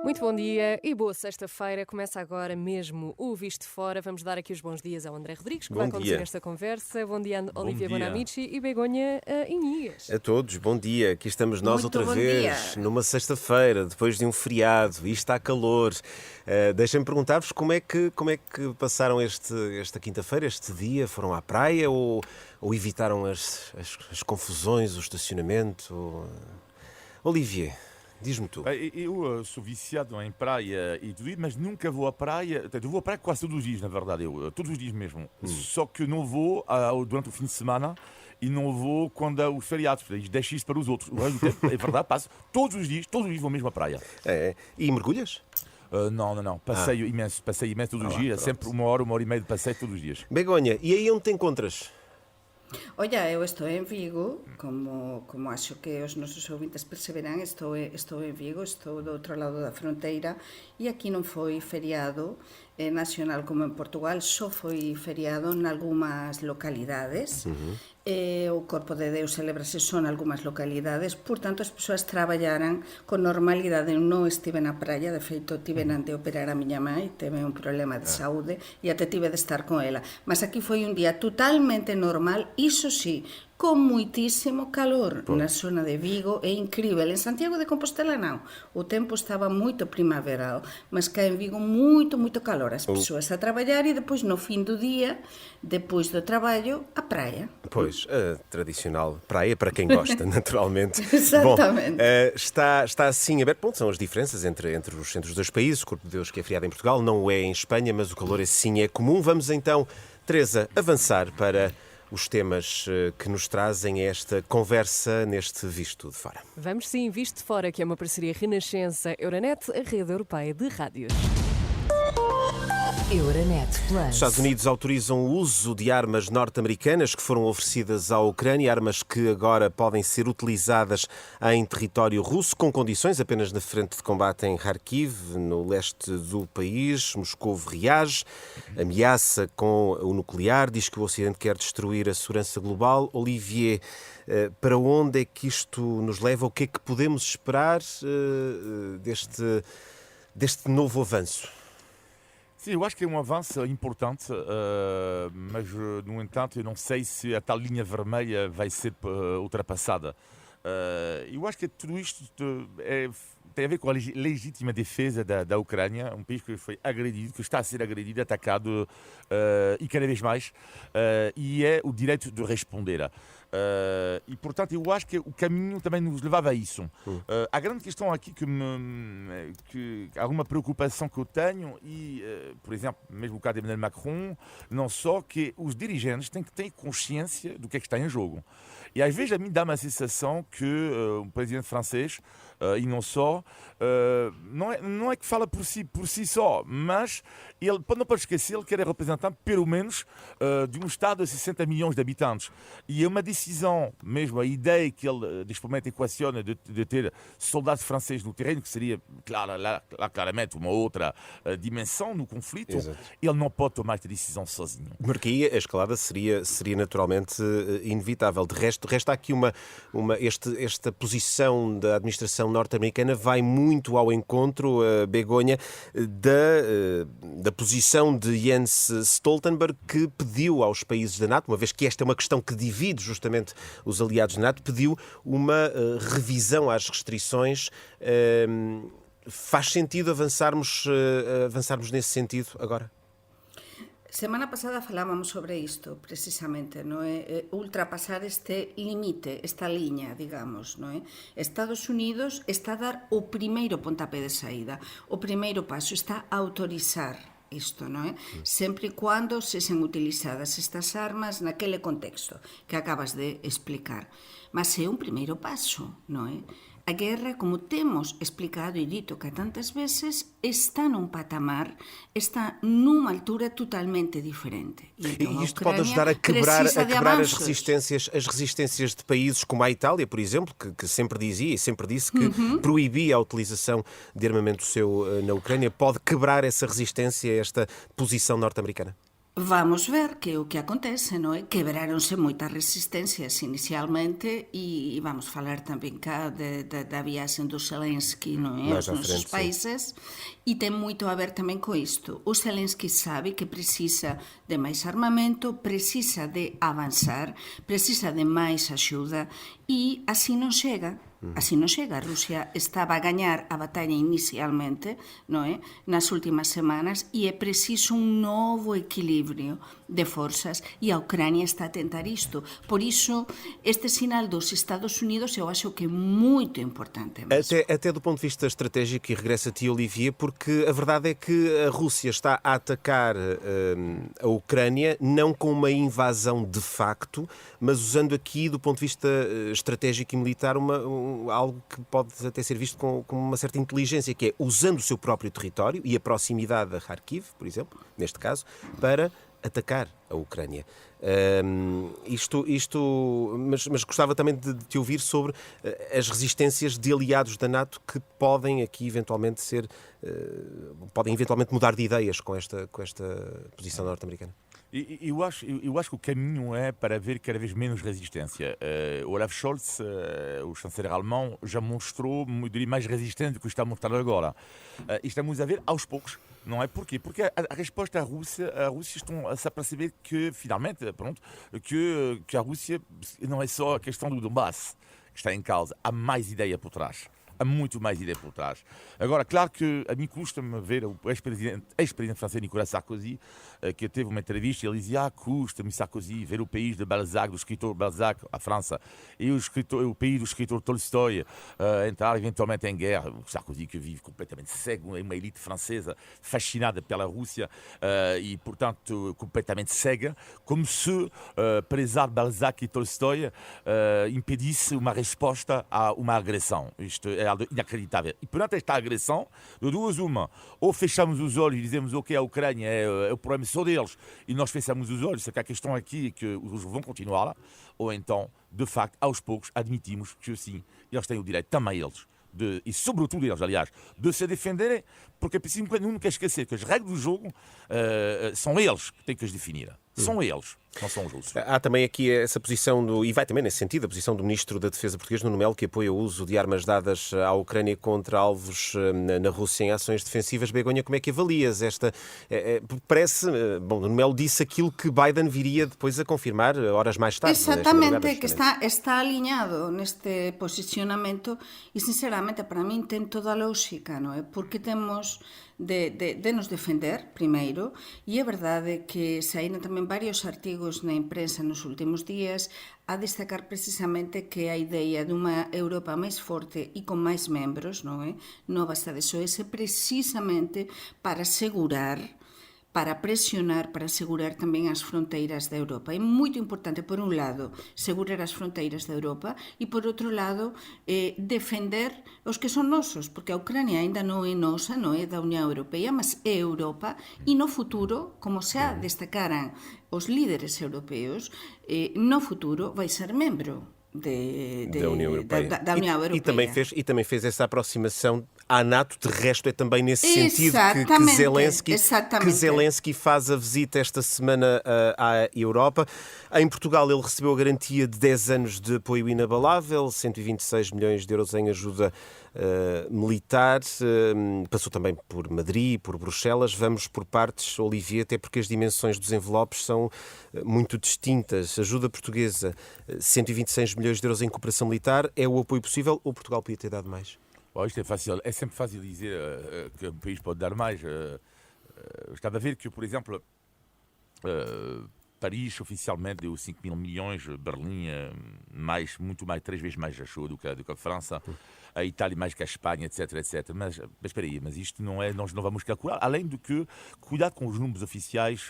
Muito bom dia e boa sexta-feira. Começa agora mesmo o Visto de Fora. Vamos dar aqui os bons dias ao André Rodrigues, que vai Bom conduzir dia. esta conversa. Bom dia, Bom Olivia dia. Bonamici e Begonha Inês. A todos, bom dia. Aqui estamos nós Muito outra bom vez, dia. numa sexta-feira, depois de um feriado, e está calor. Deixem-me perguntar-vos como é que passaram esta quinta-feira, este dia? Foram à praia ou evitaram as confusões, o estacionamento? Olivier, diz-me tu. Eu sou viciado em praia e tudo isso, mas nunca vou à praia. Eu vou à praia quase todos os dias, na verdade, todos os dias mesmo. Só que não vou durante o fim de semana e não vou quando há os feriados. Deixo isso para os outros. O resto do tempo, é verdade, passo todos os dias vou mesmo à praia. E mergulhas? Não. Passeio imenso todos os dias. pronto. Sempre uma hora e meia de passeio todos os dias. Begonha, e aí onde te encontras? Olla, eu estou en Vigo, como acho que os nosos ouvintes perceberán, estou en Vigo, estou do outro lado da fronteira e aquí non foi feriado nacional como en Portugal, só foi feriado nalgúmas localidades. O Corpo de Deus celebrase só nalgúmas localidades, portanto as persoas traballaran con normalidade. Eu non estive na praia, de feito tive de operar a miña mãe, teve un problema de saúde e até tive de estar con ela, mas aquí foi un día totalmente normal, iso sí, con muitísimo calor na zona de Vigo, é incrível. En Santiago de Compostela non, o tempo estaba moito primaveral, mas cá en Vigo moito calor, as persoas a traballar e depois no fin do día, depois do traballo, a praia. Pois, a tradicional praia, para quem gosta, naturalmente. Exatamente. Bom, está assim aberto. Bom, são as diferenças entre os dois países. O Corpo de Deus que é feriado em Portugal não o é em Espanha, mas o calor sim é comum. Vamos então, Teresa, avançar para os temas que nos trazem esta conversa neste Visto de Fora. Vamos sim, Visto de Fora, que é uma parceria Renascença-Euronet, a rede europeia de rádios. Euronet Os Plus. Estados Unidos autorizam o uso de armas norte-americanas que foram oferecidas à Ucrânia, armas que agora podem ser utilizadas em território russo, com condições apenas na frente de combate em Kharkiv, no leste do país. Moscou reage, ameaça com o nuclear, diz que o Ocidente quer destruir a segurança global. Olivier, para onde é que isto nos leva? O que é que podemos esperar deste novo avanço? Sim, eu acho que é um avanço importante, mas, no entanto, eu não sei se a tal linha vermelha vai ser ultrapassada. Eu acho que tudo isto tem a ver com a legítima defesa da Ucrânia, um país que foi agredido, que está a ser agredido, atacado e cada vez mais, e é o direito de responder. E, portanto, eu acho que o caminho também nos levava a isso. A grande questão aqui que alguma preocupação que eu tenho, e, por exemplo, mesmo o caso de Emmanuel Macron, não só que os dirigentes têm que ter consciência do que é que está em jogo. E às vezes a mim dá uma sensação que o presidente francês, e não só, não é que fala por si só, mas ele não pode esquecer, ele quer representar pelo menos de um Estado de 60 milhões de habitantes. E é uma decisão, mesmo a ideia que ele neste momento equaciona de ter soldados franceses no terreno, que seria claramente uma outra dimensão no conflito. Exato. Ele não pode tomar esta decisão sozinho. Porque aí a escalada seria naturalmente inevitável. De resto, resta aqui esta posição da administração norte-americana vai muito ao encontro, Begonha, da posição de Jens Stoltenberg, que pediu aos países da NATO, uma vez que esta é uma questão que divide justamente os aliados da NATO, pediu uma revisão às restrições. Faz sentido avançarmos nesse sentido agora? Semana pasada falábamos sobre isto, precisamente, non é? Ultrapasar este limite, esta liña, digamos, non é? Estados Unidos está a dar o primeiro pontapé de saída, o primeiro paso, está a autorizar isto, non é? Sempre e cando sesen utilizadas estas armas naquele contexto que acabas de explicar. Mas é un primeiro paso, non é? A guerra, como temos explicado e dito que tantas veces, está num patamar, está numa altura totalmente diferente. E isto pode ajudar a quebrar as resistências de países como a Itália, por exemplo, que sempre dizia e sempre disse que proibia a utilização de armamento seu na Ucrânia. Pode quebrar essa resistência, esta posição norte-americana? Vamos ver que o que acontece, non é? Quebraronse moitas resistencias inicialmente e vamos falar tamén cá da viaxen do Zelensky, non é? Mais Aos à nosos frente, sim. países e ten moito a ver tamén co isto. O Zelensky sabe que precisa de máis armamento, precisa de avanzar, precisa de máis axuda e así non chega. Así non chega. A Rusia estaba a gañar a batalla inicialmente, non é? Nas últimas semanas e é preciso un novo equilibrio de forzas e a Ucrania está a tentar isto. Por iso, este sinal dos Estados Unidos eu acho que é muito importante mesmo. Até do ponto de vista estratégico, e regresso a ti, Olivier, porque a verdade é que a Rússia está a atacar a Ucrânia não com uma invasão de facto, mas usando aqui, do ponto de vista estratégico e militar, algo que pode até ser visto com uma certa inteligência, que é usando o seu próprio território e a proximidade a Kharkiv, por exemplo, neste caso, para atacar a Ucrânia. Mas gostava também de te ouvir sobre as resistências de aliados da NATO que podem aqui eventualmente podem eventualmente mudar de ideias com esta posição norte-americana. Eu acho que o caminho é para haver cada vez menos resistência. Olaf Scholz, o chanceler alemão, já mostrou mais resistente do que está mostrando agora. E estamos a ver aos poucos, não é? Porquê? Porque a resposta à Rússia estão a se aperceber que, finalmente, que a Rússia não é só a questão do Donbass que está em causa. Há mais ideia por trás. Há muito mais ideia por trás. Agora, claro que a mim custa-me ver o ex-presidente francês Nicolas Sarkozy, que teve uma entrevista e ele dizia: custa-me, Sarkozy, ver o país de Balzac, do escritor Balzac, a França, e o país do escritor Tolstói entrar eventualmente em guerra. O Sarkozy que vive completamente cego, uma elite francesa fascinada pela Rússia e, portanto, completamente cega, como se prezar Balzac e Tolstói impedisse uma resposta a uma agressão. Isto é inacreditável. E perante esta agressão, de duas uma, ou fechamos os olhos e dizemos ok, a Ucrânia é o problema só deles, e nós fechamos os olhos, é que a questão aqui é que os russos vão continuar lá, ou então, de facto, aos poucos, admitimos que sim, eles têm o direito, também eles, e sobretudo eles, aliás, de se defenderem, porque nunca esquecer que as regras do jogo são eles que têm que as definir. São eles, não são os russos. Há também aqui essa posição, e vai também nesse sentido, a posição do Ministro da Defesa português, Nuno Melo, que apoia o uso de armas dadas à Ucrânia contra alvos na Rússia em ações defensivas. Begonha, como é que avalias esta... Parece, Nuno Melo disse aquilo que Biden viria depois a confirmar horas mais tarde. Exactamente, que está alinhado neste posicionamento e, sinceramente, para min ten toda a lógica, non é? Porque temos de nos defender, primeiro, e é verdade que saíron tamén varios artigos na imprensa nos últimos días a destacar precisamente que a idea dunha Europa máis forte e con máis membros, non é? Non basta de SOS, precisamente para asegurar, para presionar, para asegurar tamén as fronteiras da Europa. É moito importante, por un lado, asegurar as fronteiras da Europa e, por outro lado, defender os que son nosos, porque a Ucrania ainda non é nosa, non é da Unión Europea, mas é Europa, e no futuro, como xa destacaran os líderes europeus, no futuro vai ser membro da União Europeia. Da União Europeia. E também fez essa aproximação à NATO, de resto é também nesse sentido que Zelensky faz a visita esta semana à Europa. Em Portugal ele recebeu a garantia de 10 anos de apoio inabalável, 126 milhões de euros em ajuda militar, passou também por Madrid, por Bruxelas. Vamos por partes, Olivier, até porque as dimensões dos envelopes são muito distintas. Ajuda portuguesa, 126 milhões de euros em cooperação militar, é o apoio possível ou Portugal podia ter dado mais? Isto é sempre fácil dizer que um país pode dar mais. Estava a ver que, por exemplo, Paris oficialmente deu 5 mil milhões, Berlim muito mais, 3 vezes mais achou do que a França, a Itália mais que a Espanha, etc, etc. Mas espera aí, mas isto não é, nós não vamos calcular. Além do que, cuidado com os números oficiais,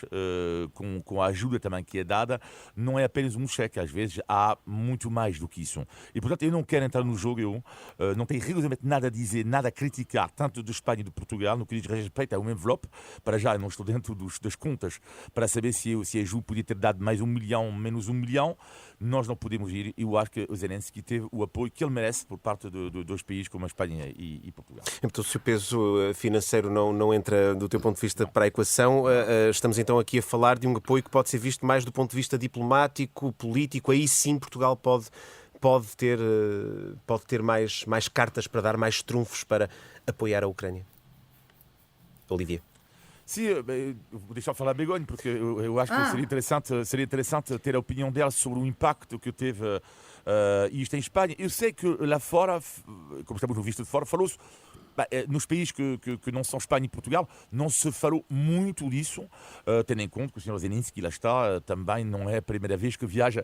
com a ajuda também que é dada, não é apenas um cheque, às vezes há muito mais do que isso. E portanto eu não quero entrar no jogo, não tenho rigorosamente nada a dizer, nada a criticar, tanto de Espanha e de Portugal, no que diz respeito a um envelope. Para já eu não estou dentro das contas para saber se a ajuda podia ter dado mais 1 milhão, menos 1 milhão. Nós não podemos ir. Eu acho que o Zelensky teve o apoio que ele merece por parte dos dois países como a Espanha e Portugal. Então, se o peso financeiro não entra, do teu ponto de vista, para a equação, estamos então aqui a falar de um apoio que pode ser visto mais do ponto de vista diplomático, político. Aí sim Portugal pode ter mais cartas para dar, mais trunfos para apoiar a Ucrânia. Olivia. Sim, vou deixar falar a Begonha, porque eu acho que seria interessante ter a opinião dela sobre o impacto que teve isto em Espanha. Eu sei que lá fora, como estamos no visto de fora, falou-se, nos países que não são Espanha e Portugal, não se falou muito disso, tendo em conta que o Sr. Zelensky lá está, também não é a primeira vez que viaja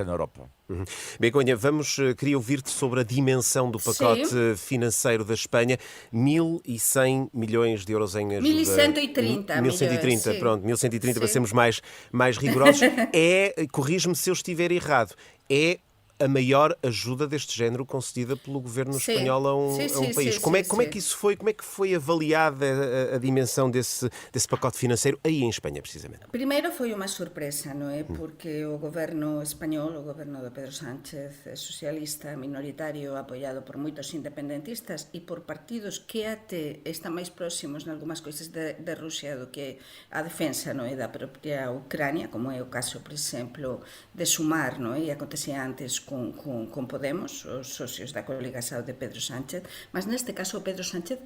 na Europa. Uhum. Begonha, queria ouvir-te sobre a dimensão do pacote financeiro da Espanha. 1.100 milhões de euros em ajuda. 1.130 milhões. Pronto, 1.130 para sermos mais rigorosos. Corrige-me se eu estiver errado, é a maior ajuda deste género concedida pelo governo espanhol a um país. Como é que isso foi? Como é que foi avaliada a dimensão desse pacote financeiro aí em Espanha, precisamente? Primeiro foi uma surpresa, não é? Porque o governo espanhol, o governo de Pedro Sánchez, é socialista, minoritário, apoiado por moitos independentistas e por partidos que até están máis próximos en algunhas coisas de Rusia do que a defensa, non é, da propia Ucrania, como é o caso, por exemplo, de Sumar, non é? E acontecía antes con Podemos, os socios da coligação de Pedro Sánchez, mas neste caso Pedro Sánchez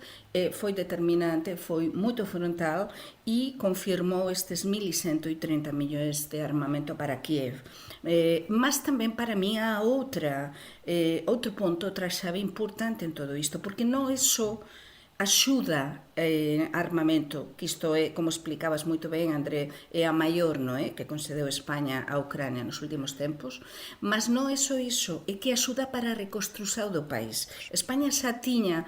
foi determinante, foi moito frontal e confirmou estes 1.130 milhões de armamento para Kiev. Mas tamén para mí há outro ponto, outra chave importante en todo isto, porque non é só axuda armamento, que isto é, como explicabas moito ben, André, é a maior, non é, que concedeu España a Ucrania nos últimos tempos, mas non é só iso, é que axuda para a reconstrução do país. España xa tiña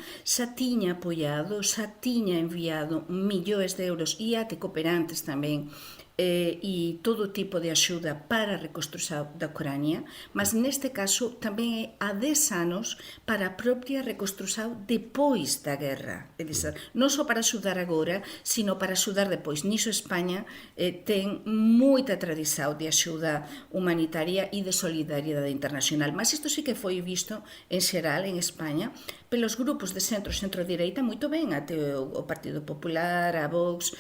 apoiado, xa tiña enviado millóns de euros e até cooperantes tamén e todo tipo de axuda para a reconstrução da Ucrania, mas neste caso tamén é a 10 anos para a propia reconstrução depois da guerra. É dizer, non só para axudar agora, sino para axudar depois. Niso España ten moita tradición de axuda humanitaria e de solidariedade internacional, mas isto sí que foi visto en xeral en España pelos grupos de centro-direita moito ben, até o Partido Popular, a Vox,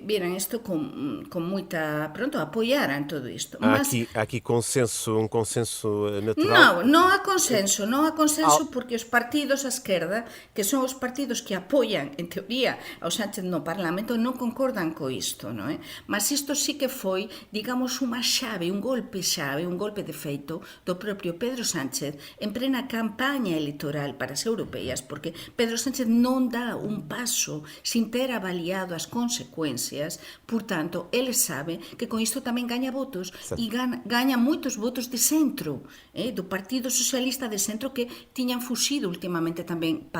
viran isto con moita, apoiaran todo isto. Há aqui um consenso natural? Non há consenso porque os partidos á esquerda, que son os partidos que apoian, en teoría, ao Sánchez no Parlamento, non concordan co isto, non é? Mas isto sí que foi, digamos, unha chave, un golpe de feito do propio Pedro Sánchez en plena campaña electoral para as europeas, porque Pedro Sánchez non dá un paso sin ter avaliado as consecuencias, por tanto, ele sabe que con isto tamén gaña votos e gaña moitos votos de centro, do Partido Socialista de Centro, que tiñan fuxido últimamente tamén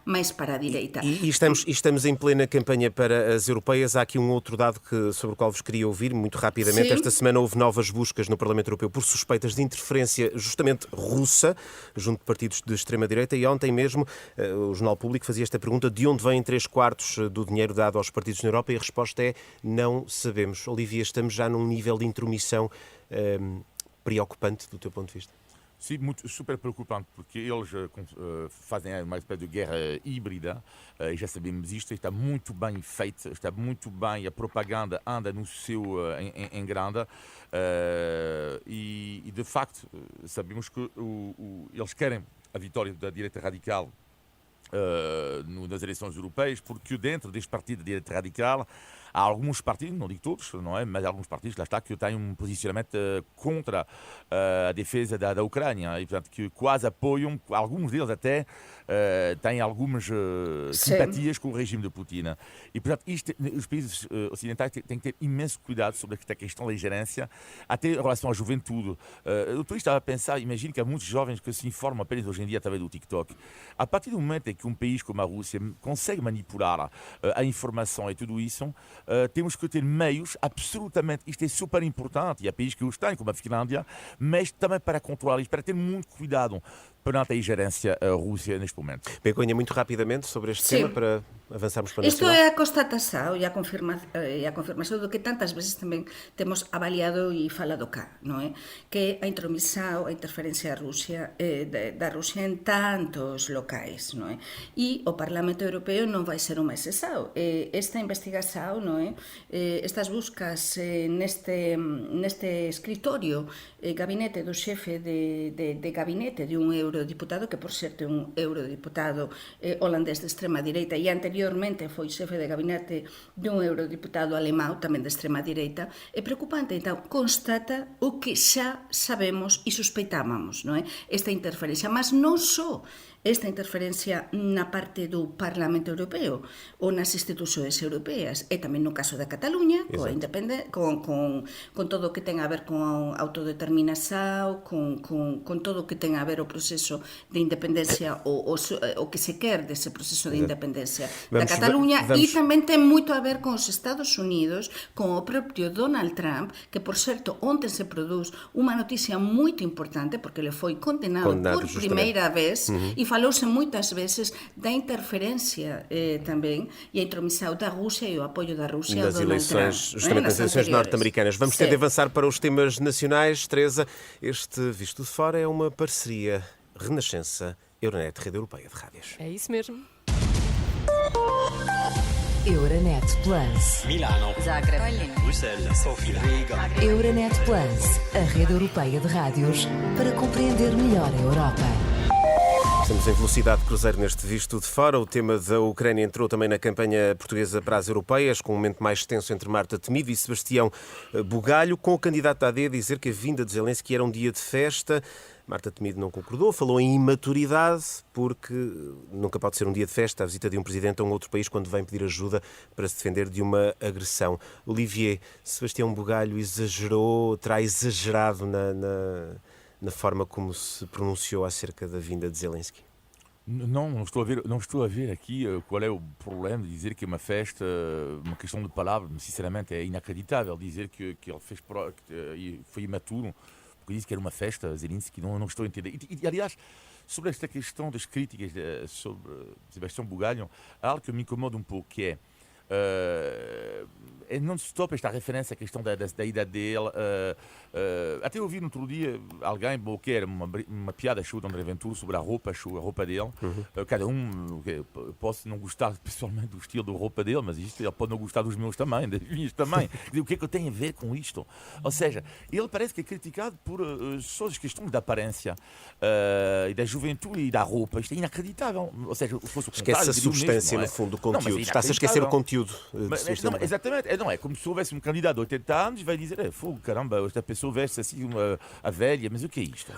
máis para a direita. E estamos em plena campanha para as europeias. Há aqui um outro dado sobre o qual vos queria ouvir muito rapidamente. Sim. Esta semana houve novas buscas no Parlamento Europeu por suspeitas de interferência justamente russa junto de partidos de extrema-direita, e ontem mesmo o Jornal Público fazia esta pergunta: de onde vêm 3/4 do dinheiro dado aos partidos na Europa? E a resposta é: não sabemos. Olivia, estamos já num nível de intromissão preocupante do teu ponto de vista? Sim, super preocupante, porque eles fazem uma espécie de guerra híbrida, e já sabemos isto, está muito bem feita, está muito bem, a propaganda anda no seu em grande, e de facto sabemos que eles querem a vitória da direita radical nas eleições europeias, porque dentro deste partido de direita radical há alguns partidos, não digo todos, não é? Mas alguns partidos, lá está, que têm um posicionamento contra a defesa da Ucrânia e, portanto, que quase apoiam, alguns deles até têm algumas simpatias com o regime de Putin. E, portanto, os países ocidentais têm que ter imenso cuidado sobre esta questão da ingerência, até em relação à juventude. Eu estava a pensar, imagino que há muitos jovens que se informam apenas hoje em dia através do TikTok. A partir do momento em que um país como a Rússia consegue manipular a informação e tudo isso, temos que ter meios absolutamente, isto é super importante, e há países que os têm, como a Finlândia, mas também para controlar isto, para ter muito cuidado. perante a ingerência russa neste momento. Begonha, muito rapidamente sobre este tema para avançarmos para o Isto nacional. é a constatação e a confirmação do que tantas veces tamén temos avaliado e falado cá, non é? Que a intromisión, a interferencia da Rusia en tantos locais, non é? E o Parlamento Europeo non vai ser un máis exao. Esta investigación, non é? Estas buscas neste escritorio, gabinete do xefe de gabinete de un eurodiputado, que por certo é un eurodiputado holandés de extrema direita e anteriormente foi xefe de gabinete dun eurodiputado alemán tamén de extrema direita, é preocupante. Então, constata o que xa sabemos e suspeitábamos, non é? Esta interferencia, mas non só esta interferencia na parte do Parlamento Europeo ou nas institucións europeas, e tamén no caso da Cataluña, con todo o que ten a ver con autodeterminación, con todo o que ten a ver o proceso de independencia, o que se quer dese proceso de independencia da Cataluña, e tamén ten moito a ver con os Estados Unidos, con o propio Donald Trump, que, por certo, onte se produz unha noticia moito importante, porque le foi condenado por primeira vez, e falouse moitas veces da interferencia tamén e a intromisión da Rusia e o apoio da Rusia nas a Donald Trump. Justamente nas eleições norte-americanas. Vamos ter de avançar para os temas nacionais. Teresa, este Visto de Fora é uma parceria Renascença Euronet, Rede Europeia de Rádios. É isso mesmo. Euronet Plus. Milano. Zagreb. Bruxelas. Sofia. Riga. Euronet Plus, a rede europeia de rádios para compreender melhor a Europa. Estamos em velocidade de cruzeiro neste Visto de Fora. O tema da Ucrânia entrou também na campanha portuguesa para as europeias, com um momento mais tenso entre Marta Temido e Sebastião Bugalho, com o candidato AD a dizer que a vinda de Zelensky era um dia de festa. Marta Temido não concordou, falou em imaturidade, porque nunca pode ser um dia de festa a visita de um presidente a um outro país quando vem pedir ajuda para se defender de uma agressão. Olivier, Sebastião Bugalho exagerou, terá exagerado na forma como se pronunciou acerca da vinda de Zelensky? Não estou a ver aqui qual é o problema de dizer que é uma festa, uma questão de palavras. Sinceramente, é inacreditável dizer que ele foi imaturo, porque disse que era uma festa, Zelensky, não estou a entender. E, aliás, sobre esta questão das críticas sobre Sebastião Bugalho, há algo que me incomoda um pouco, que é non-stop esta referência à questão da idade dele. Até ouvi no outro dia alguém que era uma piada show de André Ventura sobre a roupa dele. Cada posso não gostar pessoalmente do estilo da roupa dele, mas ele pode não gostar dos meus também, das minhas também. O que é que eu tenho a ver com isto? Ou seja, ele parece que é criticado por só as questões da aparência e da juventude e da roupa. Isto é inacreditável. Ou seja, esquece a substância, no fundo, do conteúdo. Está-se a esquecer o conteúdo. Exatamente, não é como se houvesse um candidato de 80 anos e vai dizer, fogo, caramba, esta pessoa veste assim a velha, mas o que é isto?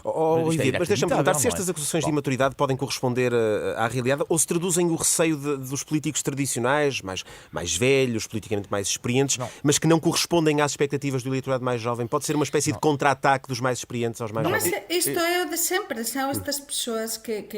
Mas deixa-me perguntar se estas acusações de imaturidade podem corresponder à realidade ou se traduzem o receio dos políticos tradicionais, mais velhos, politicamente mais experientes, mas que não correspondem às expectativas do eleitorado mais jovem. Pode ser uma espécie de contra-ataque dos mais experientes aos mais jovens. Mas isto é o de sempre, são estas pessoas que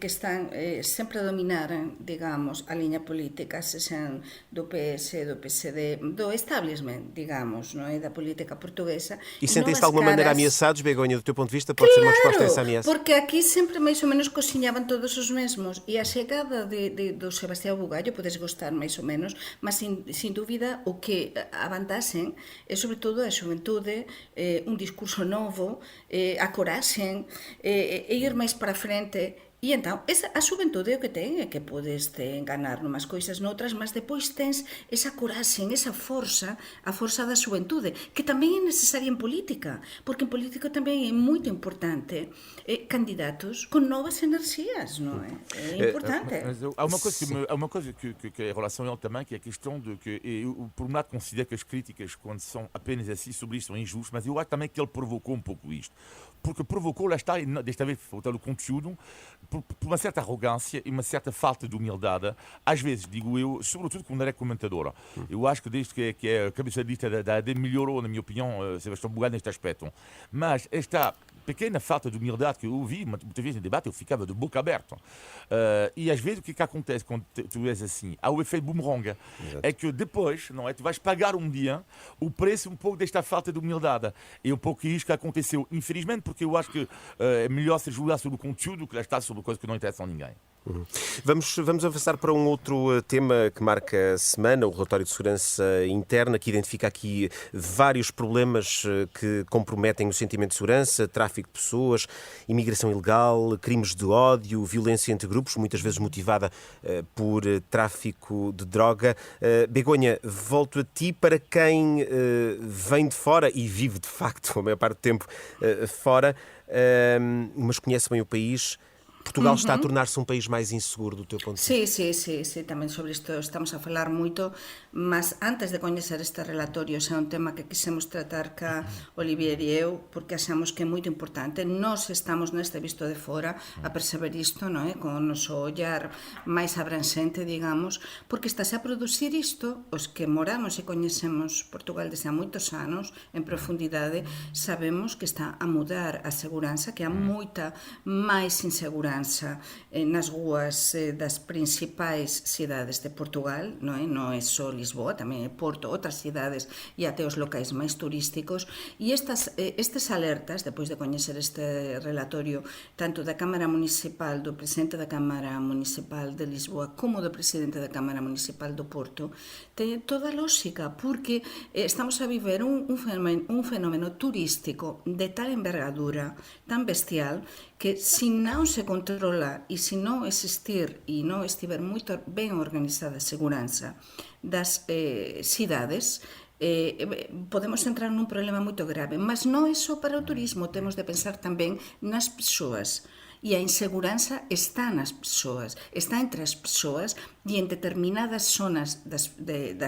estão sempre a dominar, digamos, a linha política, sejam do PS, do PSD, do establishment, digamos, não é? Da política portuguesa. E sentem-se de alguma maneira ameaçados, Begonha, do teu ponto de vista? Pode ser uma resposta a essa ameaça? Porque aqui sempre mais ou menos cozinhaban todos os mesmos, e a chegada do Sebastião Bugallo podes gostar máis ou menos, mas sin dúbida o que avantasen é sobretudo a xuventude, un discurso novo, a coraxen, e ir máis para frente. E entón, a xuventude o que ten é que podes enganar numas coisas noutras, mas depois tens esa coraxe, esa forza, a forza da xuventude, que tamén é necesaria en política, porque en política tamén é moito importante candidatos con novas energias, non é? É importante. Há uma coisa que é em relação a ele também, que é a questão de que, eu, por um lado, considero que as críticas, quando são apenas assim sobre isto, são injustas, mas eu acho também que ele provocou um pouco isto. Porque provocou, lá está, desta vez faltando o conteúdo, por uma certa arrogância e uma certa falta de humildade, às vezes, digo eu, sobretudo quando era comentador. Eu acho que desde que é a cabeça de lista da AD melhorou, na minha opinião, Sebastião Bugalho neste aspecto. Mas esta pequena falta de humildade que eu ouvi, muitas vezes em debate, eu ficava de boca aberta. E às vezes o que acontece quando tu és assim? Há o efeito boomerang. É que depois, não é? Tu vais pagar um dia o preço um pouco desta falta de humildade. E um pouco isso que aconteceu, infelizmente, porque eu acho que é melhor se julgar sobre o conteúdo que lá está sobre coisas que não interessam a ninguém. Vamos avançar para um outro tema que marca a semana, o relatório de segurança interna, que identifica aqui vários problemas que comprometem o sentimento de segurança: tráfico de pessoas, imigração ilegal, crimes de ódio, violência entre grupos, muitas vezes motivada por tráfico de droga. Begonha, volto a ti. Para quem vem de fora e vive de facto a maior parte do tempo fora, mas conhece bem o país, Portugal está a tornar-se um país mais inseguro do teu ponto de vista? Sí, tamén sobre isto estamos a falar moito, mas antes de coñecer este relatorio, é un tema que quisemos tratar ca Olivier e eu, porque achamos que é moito importante. Nós estamos neste visto de fora a perceber isto, non é? Con o noso ollar máis abranxente, digamos, porque estase a producir isto, os que moramos e coñecemos Portugal desde há moitos anos, en profundidade, sabemos que está a mudar a seguranza, que há moita máis inseguranza nas ruas das principais cidades de Portugal, non é só Lisboa, tamén é Porto, outras cidades e até os locais máis turísticos, e estes alertas, depois de coñecer este relatorio tanto da Cámara Municipal, do Presidente da Cámara Municipal de Lisboa como do Presidente da Cámara Municipal do Porto, ten toda a lógica, porque estamos a viver un fenómeno turístico de tal envergadura, tan bestial, que se non se controla e se non existir e non estiver moito ben organizada a seguranza das cidades, podemos entrar nun problema moito grave. Mas non é só para o turismo, temos de pensar tamén nas persoas. E a inseguranza está nas persoas, está entre as persoas e en determinadas zonas das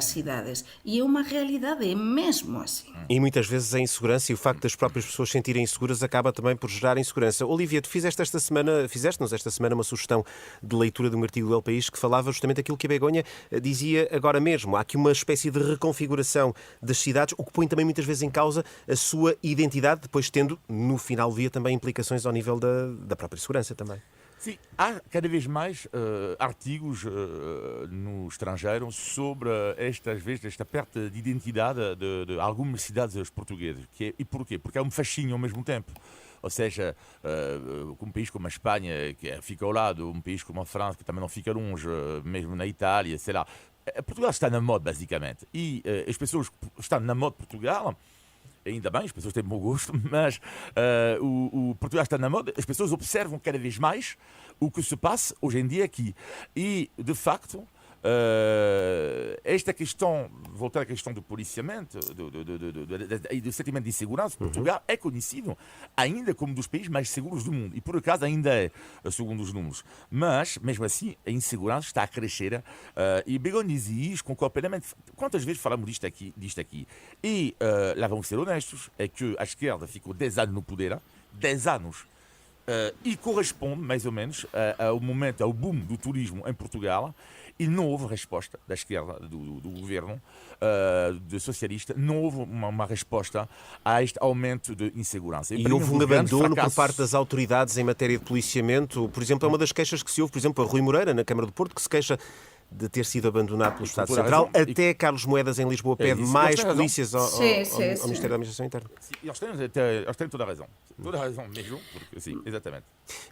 cidades. E é uma realidade, é mesmo assim. E muitas vezes a insegurança e o facto das próprias pessoas se sentirem inseguras acaba também por gerar insegurança. Olivia, tu fizeste-nos esta semana uma sugestão de leitura de um artigo do El País que falava justamente aquilo que a Begonha dizia agora mesmo. Há aqui uma espécie de reconfiguração das cidades, o que põe também muitas vezes em causa a sua identidade, depois tendo, no final do dia, também implicações ao nível da própria segurança também. Sim, há cada vez mais artigos no estrangeiro sobre esta perda de identidade de algumas cidades portuguesas. E porquê? Porque é um fascínio ao mesmo tempo. Ou seja, um país como a Espanha, que fica ao lado, um país como a França, que também não fica longe, mesmo na Itália, sei lá. Portugal está na moda, basicamente. E as pessoas que estão na moda de Portugal, ainda bem, as pessoas têm bom gosto, mas o Portugal está na moda, as pessoas observam cada vez mais o que se passa hoje em dia aqui. E, de facto, esta questão, voltar à questão do policiamento e do sentimento de insegurança, Portugal é conhecido ainda como um dos países mais seguros do mundo. E, por acaso, ainda é, segundo os números. Mas, mesmo assim, a insegurança está a crescer. E Begonha dizia isto, concordo plenamente. Quantas vezes falamos disto aqui? E lá vamos ser honestos, é que a esquerda ficou 10 anos no poder, 10 anos. E corresponde, mais ou menos, ao boom do turismo em Portugal. E não houve resposta da esquerda, do governo socialista, não houve uma resposta a este aumento de insegurança. E houve um abandono por parte das autoridades em matéria de policiamento. Por exemplo, é uma das queixas que se ouve, por exemplo, a Rui Moreira, na Câmara do Porto, que se queixa de ter sido abandonado pelo Estado Central. Até Carlos Moedas, em Lisboa, pede mais polícias ao Ministério da Administração Interna. Sim, eles têm toda a razão. Toda a razão mesmo, porque, sim, exatamente.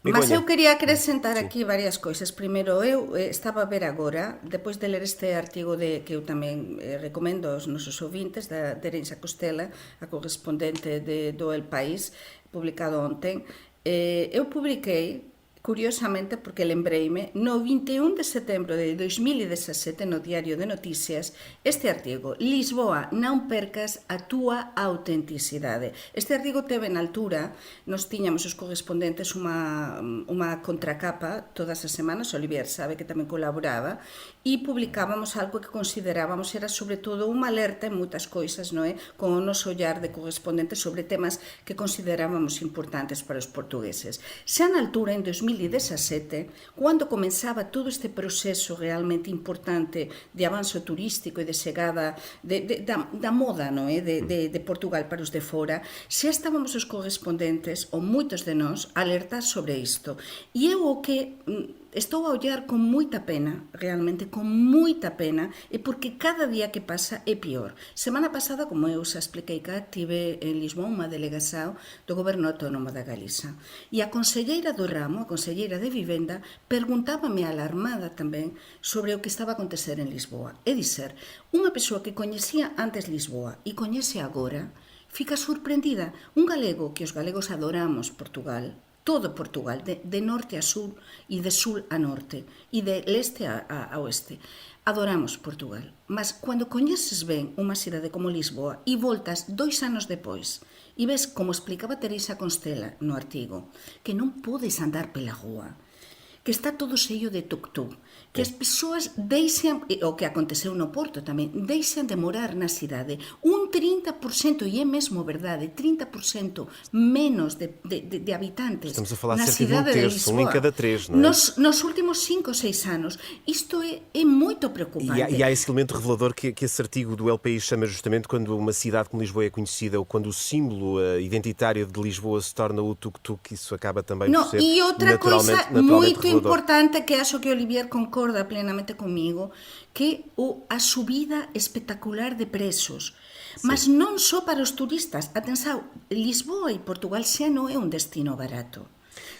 Mas eu quería acrescentar aquí varias coisas. Primeiro, eu estaba a ver agora, depois de ler este artigo que eu tamén recomendo aos nosos ouvintes, da Teresa Costela, a correspondente do El País, publicado ontem, eu publiquei, curiosamente, porque lembreime, no 21 de setembro de 2017, no Diario de Noticias, este artigo: Lisboa, non percas a túa autenticidade. Este artigo teve na altura, nos tiñamos os correspondentes unha contracapa todas as semanas, Olivier sabe que tamén colaboraba, e publicábamos algo que considerábamos era sobre todo unha alerta en moitas coisas, non é? Con o noso ollar de correspondentes sobre temas que considerábamos importantes para os portugueses. Xa na altura, en 2017, 2017, cando comenzaba todo este proceso realmente importante de avanzo turístico e de chegada da moda, non é? De Portugal para os de fora, xa estábamos os correspondentes, ou moitos de nós, alertar sobre isto. E eu o que estou a ollar con moita pena, realmente con moita pena, e porque cada día que pasa é pior. Semana pasada, como eu xa expliquei cá, tive en Lisboa unha delegación do Goberno Autónomo da Galiza. E a conselleira do ramo, a conselleira de Vivenda, perguntábame alarmada tamén sobre o que estaba a acontecer en Lisboa. É dizer, unha persoa que coñecía antes Lisboa e coñece agora, fica sorprendida. Un galego, que os galegos adoramos Portugal, todo Portugal, de norte a sur e de sur a norte e de leste a oeste. Adoramos Portugal, mas cando coñeces ben unha cidade como Lisboa e voltas 2 anos depois e ves, como explicaba Teresa Constela no artigo, que non podes andar pela rúa, que está todo sello de tuk-tuk, que as persoas deixan, o que aconteceu no Porto tamén, deixan de morar na cidade. Un 30%, e é mesmo verdade, 30% menos de habitantes Estamos a falar na cerca cidade de de terço, Lisboa. em cada 3, não é? Nos últimos 5 ou 6 anos. Isto é muito preocupante. E há esse elemento revelador que esse artigo do El País chama justamente quando uma cidade como Lisboa é conhecida, ou quando o símbolo identitário de Lisboa se torna o tuk-tuk, isso acaba também por ser e outra coisa naturalmente muito revelador. importante, que acho que Olivier concorda plenamente comigo, que a subida espectacular de preços. Mas non só para os turistas. Atenção, Lisboa e Portugal xa non é un destino barato.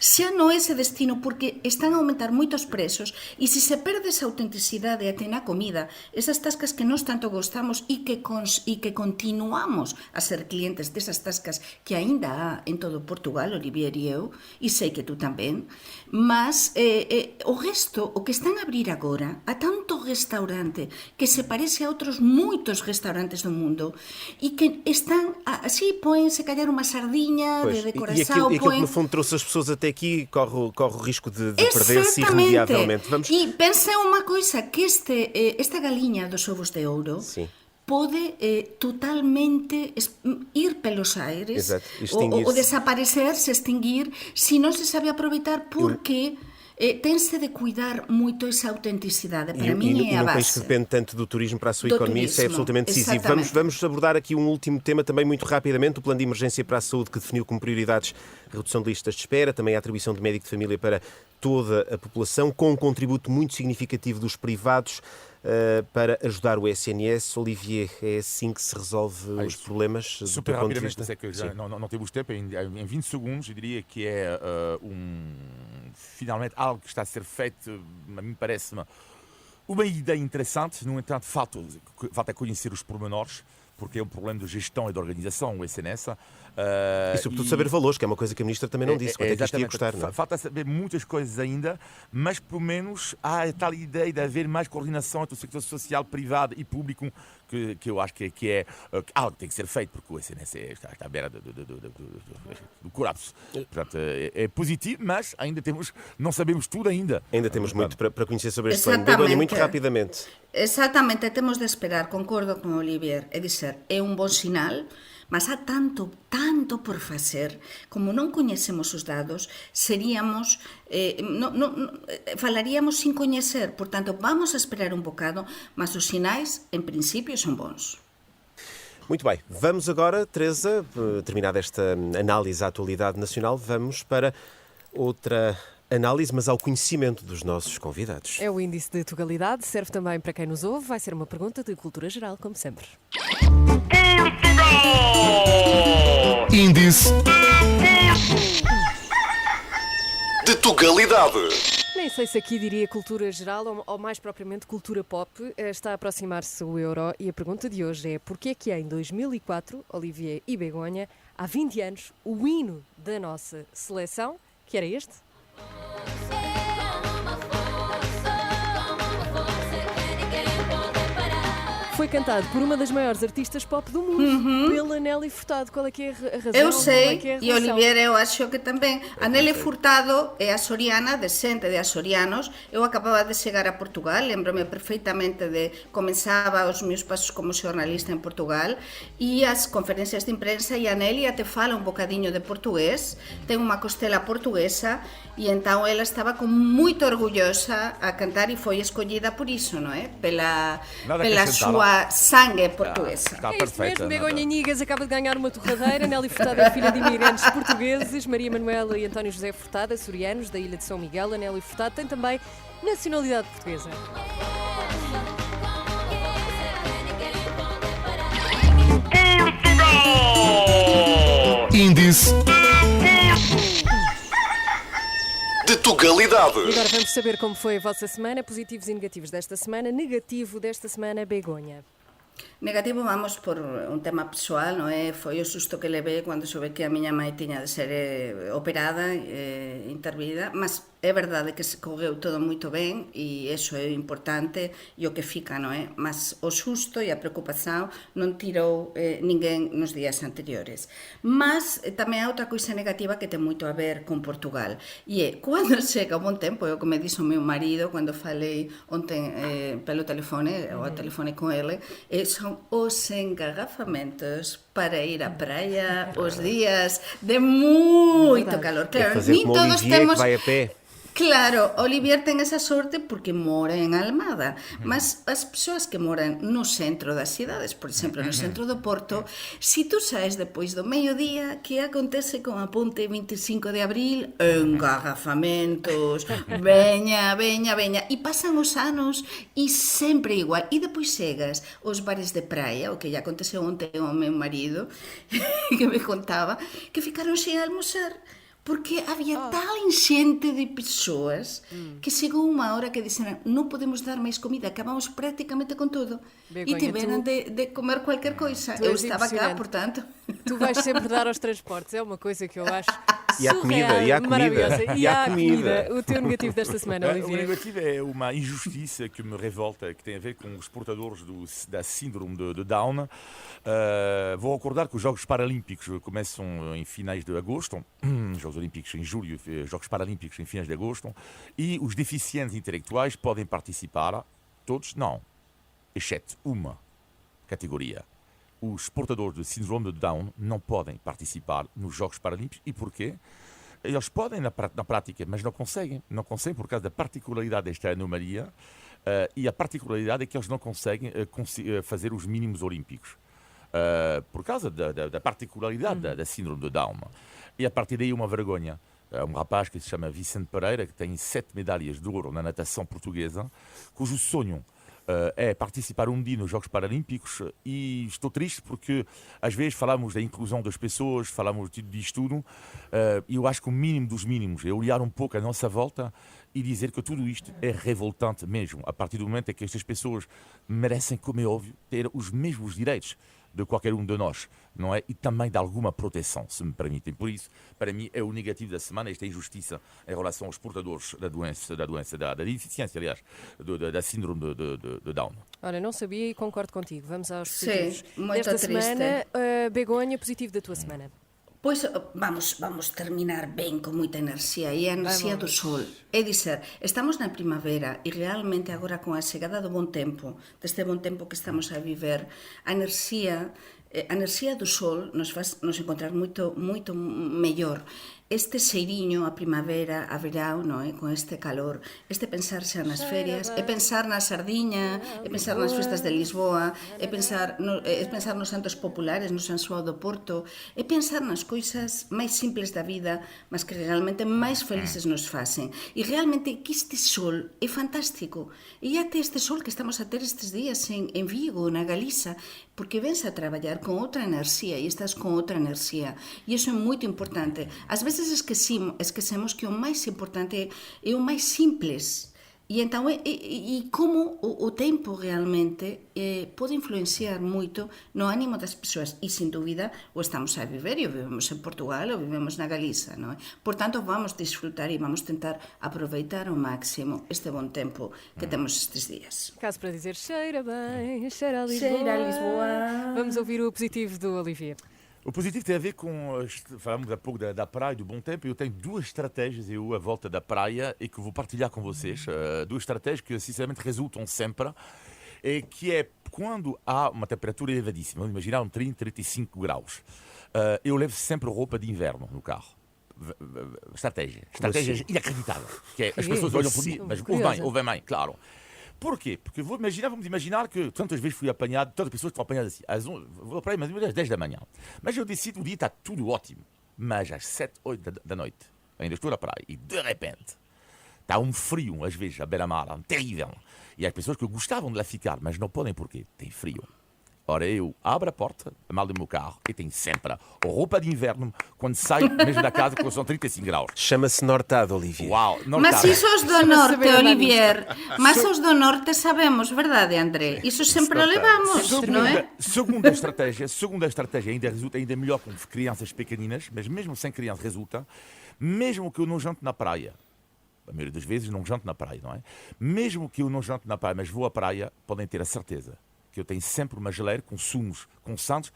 Xa non é ese destino, porque están a aumentar moitos preços, e se se perde esa autenticidade até na comida, esas tascas que nós tanto gostamos e que continuamos a ser clientes desas tascas que aínda há en todo Portugal, Olivier e eu, e sei que tú tamén, mas o resto, o que están a abrir agora, a tanto restaurante que se parece a outros moitos restaurantes do mundo, e que están, así, poen se callar unha sardiña de decoração, e aquilo que no fundo trouxe as pessoas até aqui corre o risco de perder-se irremediavelmente. E pensei unha coisa, que esta galiña dos ovos de ouro pode totalmente ir pelos aires, ou desaparecer, se extinguir, se non se sabe aproveitar, porque tem-se de cuidar muito essa autenticidade. Para mim é a base. E num país que depende tanto do turismo para a sua economia, isso é absolutamente decisivo. Vamos abordar aqui um último tema também muito rapidamente, o Plano de Emergência para a Saúde, que definiu como prioridades a redução de listas de espera, também a atribuição de médico de família para toda a população, com um contributo muito significativo dos privados para ajudar o SNS. Olivier, é assim que se resolve os problemas? Super rapidamente, sei que já não temos tempo, em 20 segundos, eu diria que é finalmente algo que está a ser feito, a mim parece-me uma ideia interessante. No entanto, falta conhecer os pormenores, porque é um problema de gestão e de organização, o SNS. E sobretudo saber valores, que é uma coisa que a Ministra também não disse, quanto é que isto ia custar. Não é? Falta saber muitas coisas ainda, mas pelo menos há a tal ideia de haver mais coordenação entre o sector social, privado e público, que eu acho que é algo que tem que ser feito, porque o SNS está à beira do colapso. Portanto, é positivo, mas ainda não sabemos tudo ainda. Ainda temos muito para conhecer sobre este plano. Begonha, muito rapidamente. Exatamente, temos de esperar, concordo com Olivier, é dizer, é un bon sinal, mas há tanto por facer, como non coñecemos os dados, falaríamos sin coñecer, portanto, vamos a esperar un bocado, mas os sinais, en principio, son bons. Muito bem, vamos agora, Teresa, terminada esta análise à atualidade nacional, vamos para outra análise, mas ao conhecimento dos nossos convidados. É o índice de Tugalidade, serve também para quem nos ouve, vai ser uma pergunta de cultura geral, como sempre. Índice de Tugalidade. Nem sei se aqui diria cultura geral ou mais propriamente cultura pop. Está a aproximar-se o Euro e a pergunta de hoje é: porquê que em 2004, Olivier e Begonha, há 20 anos, o hino da nossa seleção, que era este? foi cantado por uma das maiores artistas pop do mundo, pela Nelly Furtado. Qual é que é a razão? Eu Qual é sei, que é a e relação? Olivier eu acho que tamén. A Nelly Furtado é açoriana, descende de açorianos. Eu acababa de chegar a Portugal, lembro-me perfeitamente de comenzaba os meus pasos como xornalista en Portugal e as conferencias de imprensa, e a Nelly até fala un bocadiño de portugués, ten unha costela portuguesa, e então ela estaba con moito orgullosa a cantar e foi escollida por iso, non é? Pela súa sangue portuguesa. Está É isto perfeita. mesmo, Begonha Inigas acaba de ganhar uma torradeira. Nelly Furtado é filha de imigrantes portugueses. Maria Manuela e António José Furtado, açorianos, da ilha de São Miguel. A Nelly Furtado tem também nacionalidade portuguesa. Índice de Tugalidade. E agora vamos saber como foi a vossa semana, positivos e negativos desta semana. Negativo desta semana, Begonha. Negativo, vamos por un tema persoal, non é? Foi o susto que levei cando soube que a miña mãe tiña de ser operada, intervida, mas é verdade que se correu todo moito ben e iso é importante e o que fica, non é? Mas o susto e a preocupación non tirou ninguén nos días anteriores. Mas tamén há outra coisa negativa que ten moito a ver con Portugal, e é, cando chega o bon tempo, é o que me dixo o meu marido cando falei ontem pelo telefone, ou a telefone con ele, son os engarrafamentos para ir á praia os días de moito calor. É Claro, fazer nin como todos Olivier, temos... que vai a pé. Claro, Olivier ten esa sorte porque mora en Almada, mas as persoas que moran no centro das cidades, por exemplo, no centro do Porto, se tú saes depois do mediodía, que acontece con a ponte 25 de abril? Engarrafamentos, veña, e pasan os anos e sempre igual, e depois chegas aos bares de praia, o que lle aconteceu ontem ao meu marido, que me contaba, que ficaron sen almorzar, porque había tal enxente de persoas que chegou unha hora que dixeran non podemos dar máis comida, acabamos prácticamente con todo. Begonha, E tiveran de comer cualquier coisa. Tu Eu és estaba cá, impressionante. portanto... Tu vais sempre dar aos transportes, é uma coisa que eu acho E à comida, surreal, e à comida, maravilhosa. e à comida. O teu negativo desta semana, O Olivier? negativo é uma injustiça que me revolta, que tem a ver com os portadores da síndrome de Down. Vou recordar que os Jogos Paralímpicos começam em finais de agosto, Jogos Olímpicos em julho, Jogos Paralímpicos em finais de agosto, e os deficientes intelectuais podem participar, todos não, exceto uma categoria. Os portadores de síndrome de Down não podem participar nos Jogos Paralímpicos. E porquê? Eles podem na prática, mas não conseguem. Não conseguem por causa da particularidade desta anomalia, e a particularidade é que eles não conseguem fazer os mínimos olímpicos. Por causa da particularidade da síndrome de Down. E a partir daí uma vergonha. Um rapaz que se chama Vicente Pereira, que tem 7 medalhas de ouro na natação portuguesa, cujo sonho é participar um dia nos Jogos Paralímpicos, e estou triste porque às vezes falamos da inclusão das pessoas, falamos disto tudo, e eu acho que o mínimo dos mínimos é olhar um pouco à nossa volta e dizer que tudo isto é revoltante mesmo, a partir do momento em que estas pessoas merecem, como é óbvio, ter os mesmos direitos de qualquer um de nós, não é? E também de alguma proteção, se me permitem. Por isso, para mim, é o negativo da semana, esta injustiça em relação aos portadores da deficiência, aliás, da síndrome de Down. Ora, não sabia e concordo contigo. Vamos aos Sim, positivos muito desta triste. semana. Begonha, positivo da tua semana. Pois vamos terminar ben con moita enerxía, e a enerxía do sol. É dizer, estamos na primavera e realmente agora con a chegada do bon tempo, deste bon tempo que estamos a viver, a enerxía do sol nos encontrar moito mellor. Este xeiriño a primavera, a verão, non é? Con este calor, este pensar xa nas ferias, é pensar na sardiña, é pensar nas festas de Lisboa, é pensar nos santos populares, no San Xoao do Porto, é pensar nas coisas máis simples da vida, mas que realmente máis felices nos facen. E realmente que este sol é fantástico. E até este sol que estamos a ter estes días en Vigo, na Galiza, porque vens a traballar con outra enerxía e estás con outra enerxía. E iso é moito importante. Ás veces esquecemos que o máis importante é o máis simples. E então, como o tempo realmente pode influenciar moito no ánimo das persoas, e sin dúbida o estamos a viver, e o vivemos en Portugal, o vivemos na Galiza, non é? Por tanto, vamos disfrutar e vamos tentar aproveitar ao máximo este bom tempo que temos estes días. Caso para dizer cheira bem, cheira a Lisboa. Cheira a Lisboa. Vamos ouvir o positivo do Olivier. O positivo tem a ver com, falamos há pouco da praia, do bom tempo, eu tenho duas estratégias à volta da praia e que vou partilhar com vocês. Duas estratégias que sinceramente resultam sempre, e que é quando há uma temperatura elevadíssima, vamos imaginar 30, 35 graus, eu levo sempre roupa de inverno no carro. Estratégia inacreditável, que é, as pessoas olham por mim, mas ouve bem, claro. Porquê? Porque vamos imaginar que tantas vezes fui apanhado, tantas pessoas estão apanhadas assim, vou para aí, mas às 10 da manhã. Mas eu decido, o dia está tudo ótimo. Mas às 7, 8 da noite, ainda estou na praia, e de repente, está um frio, às vezes, à beira-mar, terrível. E há pessoas que gostavam de lá ficar, mas não podem porque tem frio. Ora, eu abro a porta, a mala do meu carro, e tenho sempre a roupa de inverno quando saio mesmo da casa, porque são 35 graus. Chama-se Nortado, Olivier. Uau, Mas isso os do norte, Olivier. Mas os do norte sabemos, verdade, André? Isso sempre o levamos, não é? Segunda estratégia ainda resulta ainda melhor com crianças pequeninas, mas mesmo sem crianças resulta, mesmo que eu não jante na praia. A maioria das vezes não janto na praia, não é? Mesmo que eu não jante na praia, mas vou à praia, podem ter a certeza que eu tenho sempre uma geleira com sumos, com santos.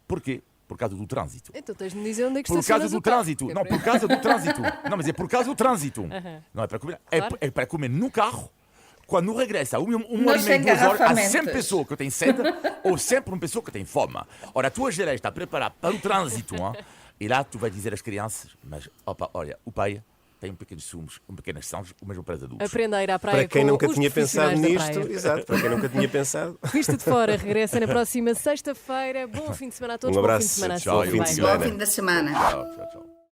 Porquê? Por causa do trânsito. Então tens de me dizer onde é que Por estacionas causa do o carro. trânsito. Não, por causa do trânsito. Não, mas é por causa do trânsito. Não é para comer. Claro. É para comer no carro. Quando regressa, uma hora e Nos meia, 2 horas, há engarrafamentos. sempre pessoa que tem sede ou sempre uma pessoa que tem fome. Ora, a tua geleira está preparada para o trânsito. Hein? E lá tu vais dizer às crianças, mas opa, olha, o pai tem pequenos sumos, pequenas santos, o mesmo para os adultos. Aprenda a ir à praia Para quem com nunca os tinha pensado profissionais da nisto, praia. exato, para quem nunca tinha pensado. Visto de Fora regressa na próxima sexta-feira. Bom fim de semana a todos. Um Bom fim abraço. de semana a Tchau, todos. fim de Bem. semana. Bom fim de semana. Tchau, tchau, tchau.